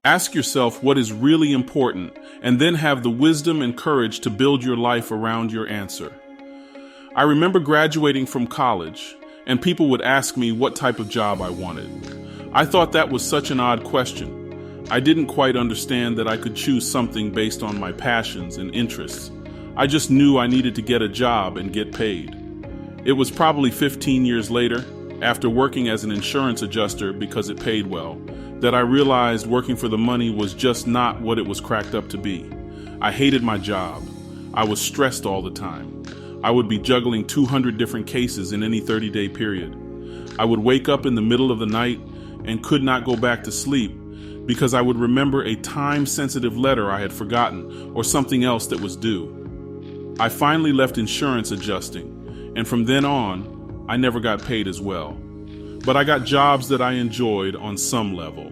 Ask yourself what is really important and then have the wisdom and courage to build your life around your answer. I remember graduating from college and people would ask me what type of job I wanted. I thought that was such an odd question. I didn't quite understand that I could choose something based on my passions and interests. I just knew I needed to get a job and get paid. It was probably 15 years later, after working as an insurance adjuster because it paid well, that I realized working for the money was just not what it was cracked up to be. I hated my job. I was stressed all the time. I would be juggling 200 different cases in any 30-day period. I would wake up in the middle of the night and could not go back to sleep because I would remember a time-sensitive letter I had forgotten or something else that was due. I finally left insurance adjusting, and from then on, I never got paid as well. But I got jobs that I enjoyed on some level.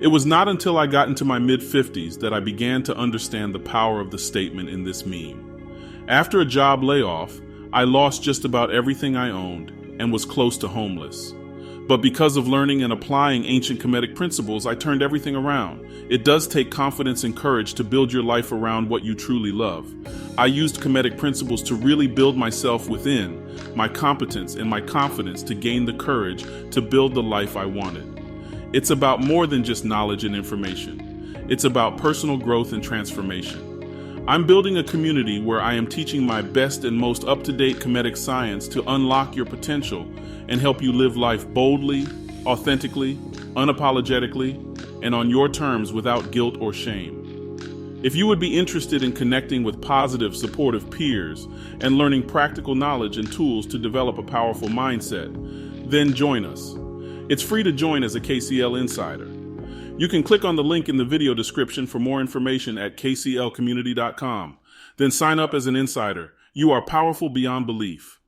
It was not until I got into my mid-50s that I began to understand the power of the statement in this meme. After a job layoff, I lost just about everything I owned and was close to homeless. But because of learning and applying ancient Kemetic principles, I turned everything around. It does take confidence and courage to build your life around what you truly love. I used Kemetic principles to really build myself within, my competence and my confidence to gain the courage to build the life I wanted. It's about more than just knowledge and information. It's about personal growth and transformation. I'm building a community where I am teaching my best and most up-to-date Kemetic science to unlock your potential and help you live life boldly, authentically, unapologetically, and on your terms without guilt or shame. If you would be interested in connecting with positive, supportive peers and learning practical knowledge and tools to develop a powerful mindset, then join us. It's free to join as a KCL Insider. You can click on the link in the video description for more information at kclcommunity.com. Then sign up as an insider. You are powerful beyond belief.